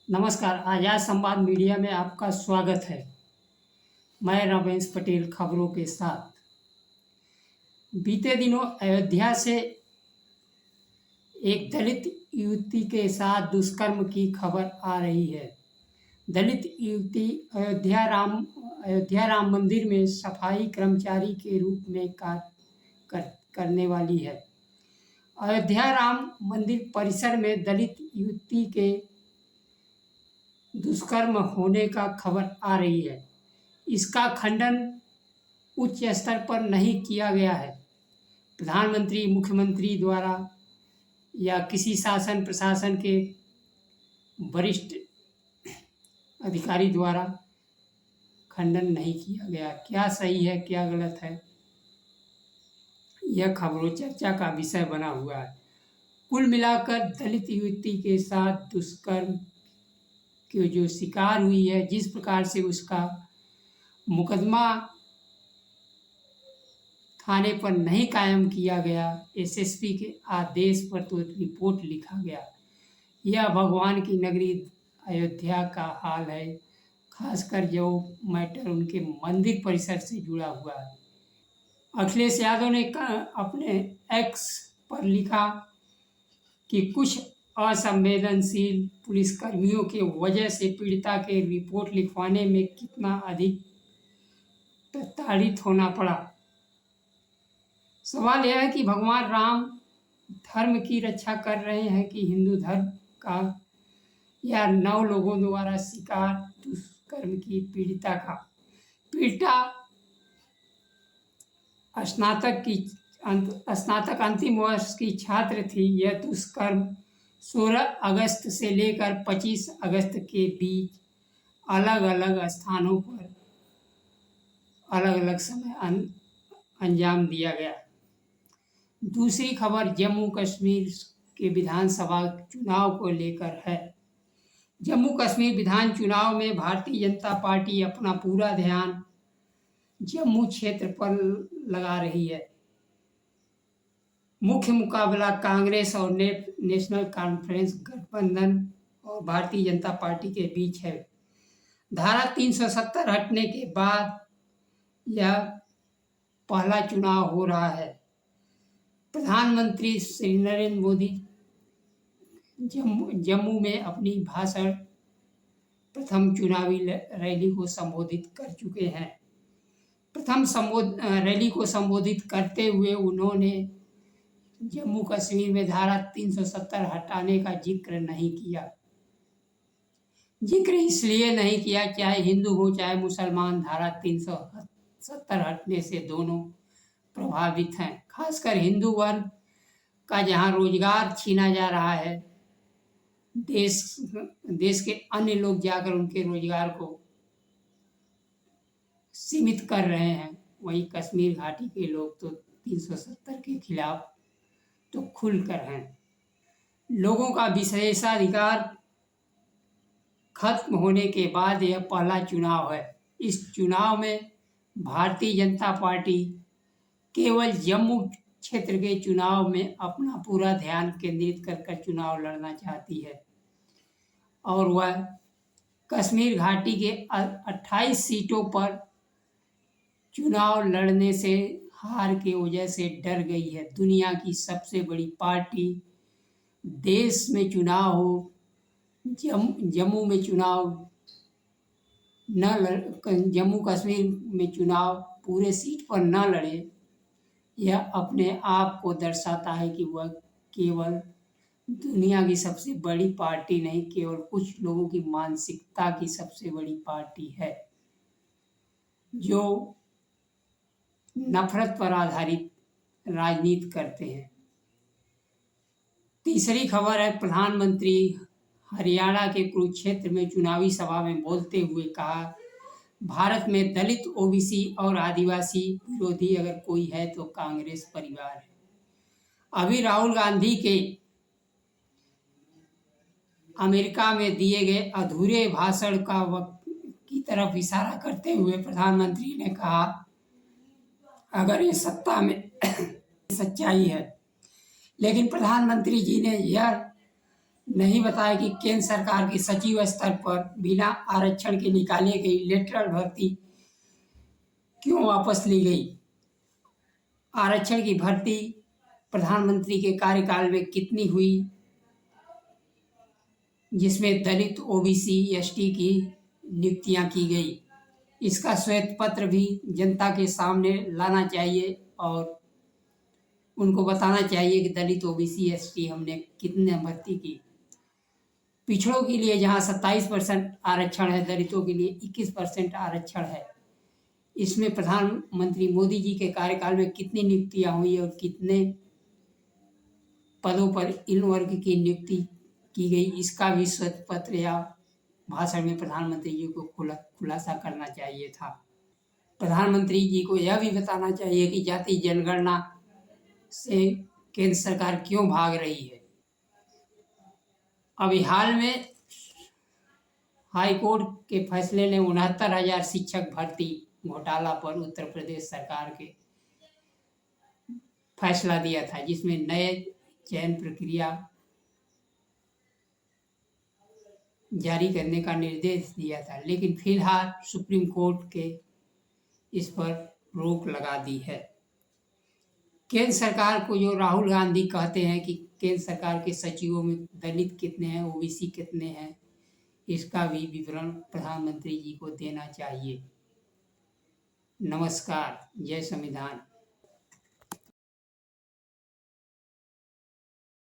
नमस्कार। आज़ाद संवाद मीडिया में आपका स्वागत है। मैं रमेश पटेल खबरों के साथ। बीते दिनों अयोध्या से एक दलित युवती के साथ दुष्कर्म की खबर आ रही है। दलित युवती अयोध्या राम मंदिर में सफाई कर्मचारी के रूप में कार्य करने वाली है। अयोध्या राम मंदिर परिसर में दलित युवती के दुष्कर्म होने का खबर आ रही है। इसका खंडन उच्च स्तर पर नहीं किया गया है। प्रधानमंत्री, मुख्यमंत्री द्वारा या किसी शासन प्रशासन के वरिष्ठ अधिकारी द्वारा खंडन नहीं किया गया। क्या सही है, क्या गलत है, यह खबरों चर्चा का विषय बना हुआ है। कुल मिलाकर दलित युवती के साथ दुष्कर्म की जो शिकार हुई है, जिस प्रकार से उसका मुकदमा थाने पर नहीं कायम किया गया, एसएसपी के आदेश पर तो रिपोर्ट लिखा गया, यह भगवान की नगरी अयोध्या का हाल है। खासकर जो मैटर उनके मंदिर परिसर से जुड़ा हुआ है। अखिलेश यादव ने अपने एक्स पर लिखा कि कुछ असंवेदनशील पुलिसकर्मियों के वजह से पीड़िता के रिपोर्ट लिखवाने में कितना अधिक प्रताड़ित होना पड़ा। सवाल यह है कि भगवान राम धर्म की रक्षा कर रहे हैं कि हिंदू धर्म का, या 9 लोगों द्वारा शिकार दुष्कर्म की पीड़िता का। पीड़िता स्नातक अंतिम वर्ष की छात्र थी। यह दुष्कर्म 16 अगस्त से लेकर 25 अगस्त के बीच अलग अलग स्थानों पर अलग अलग समय अंजाम दिया गया। दूसरी खबर जम्मू कश्मीर के विधानसभा चुनाव को लेकर है। जम्मू कश्मीर विधान चुनाव में भारतीय जनता पार्टी अपना पूरा ध्यान जम्मू क्षेत्र पर लगा रही है। मुख्य मुकाबला कांग्रेस और नेशनल कॉन्फ्रेंस गठबंधन और भारतीय जनता पार्टी के बीच है। धारा 370 हटने के बाद यह पहला चुनाव हो रहा है। प्रधानमंत्री श्री नरेंद्र मोदी जम्मू में अपनी भाषण प्रथम चुनावी रैली को संबोधित कर चुके हैं। रैली को संबोधित करते हुए उन्होंने जम्मू कश्मीर में धारा 370 हटाने का जिक्र नहीं किया। जिक्र इसलिए नहीं किया, चाहे हिंदू हो चाहे मुसलमान, धारा 370 हटने से दोनों प्रभावित हैं। खासकर हिंदू वर्ग का जहां रोजगार छीना जा रहा है, देश के अन्य लोग जाकर उनके रोजगार को सीमित कर रहे हैं, वहीं कश्मीर घाटी के लोग तो 370 के खिलाफ तो खुलकर हैं। लोगों का विशेषाधिकार खत्म होने के बाद यह पहला चुनाव है। इस चुनाव में भारतीय जनता पार्टी केवल जम्मू क्षेत्र के चुनाव में अपना पूरा ध्यान केंद्रित कर चुनाव लड़ना चाहती है और वह कश्मीर घाटी के 28 सीटों पर चुनाव लड़ने से हार की वजह से डर गई है। दुनिया की सबसे बड़ी पार्टी देश में चुनाव हो, जम्मू में चुनाव जम्मू कश्मीर में चुनाव पूरे सीट पर न लड़े, यह अपने आप को दर्शाता है कि वह केवल दुनिया की सबसे बड़ी पार्टी नहीं, केवल कुछ लोगों की मानसिकता की सबसे बड़ी पार्टी है जो नफरत पर आधारित राजनीति करते हैं। तीसरी खबर है, प्रधानमंत्री हरियाणा के कुरुक्षेत्र में चुनावी सभा में बोलते हुए कहा, भारत में दलित, ओबीसी और आदिवासी विरोधी अगर कोई है तो कांग्रेस परिवार है। अभी राहुल गांधी के अमेरिका में दिए गए अधूरे भाषण की तरफ इशारा करते हुए प्रधानमंत्री ने कहा, अगर ये सत्ता में सच्चाई है, लेकिन प्रधानमंत्री जी ने यह नहीं बताया कि केंद्र सरकार के सचिव स्तर पर बिना आरक्षण के निकाली गई लेटरल भर्ती क्यों वापस ली गई। आरक्षण की भर्ती प्रधानमंत्री के कार्यकाल में कितनी हुई, जिसमें दलित, ओबीसी, एसटी की नियुक्तियां की गई। इसका श्वेत पत्र भी जनता के सामने लाना चाहिए और उनको बताना चाहिए कि दलित, ओबीसी, एसटी हमने कितने भर्ती की। पिछड़ों के लिए जहां 27% आरक्षण है, दलितों के लिए 21% आरक्षण है। इसमें प्रधानमंत्री मोदी जी के कार्यकाल में कितनी नियुक्तियां हुई और कितने पदों पर इन वर्ग की नियुक्ति की गई, इसका भी श्वेत पत्र या भाषण में प्रधानमंत्री जी को खुलासा करना चाहिए था। प्रधानमंत्री जी को यह भी बताना चाहिए कि जाति जनगणना से केंद्र सरकार क्यों भाग रही है। अभी हाल में हाईकोर्ट के फैसले ने 69,000 शिक्षक भर्ती घोटाला पर उत्तर प्रदेश सरकार के फैसला दिया था, जिसमें नए चयन प्रक्रिया जारी करने का निर्देश दिया था, लेकिन फिलहाल सुप्रीम कोर्ट के इस पर रोक लगा दी है। केंद्र सरकार को जो राहुल गांधी कहते हैं कि केंद्र सरकार के सचिवों में दलित कितने हैं, ओबीसी कितने हैं, इसका भी विवरण प्रधानमंत्री जी को देना चाहिए। नमस्कार। जय संविधान।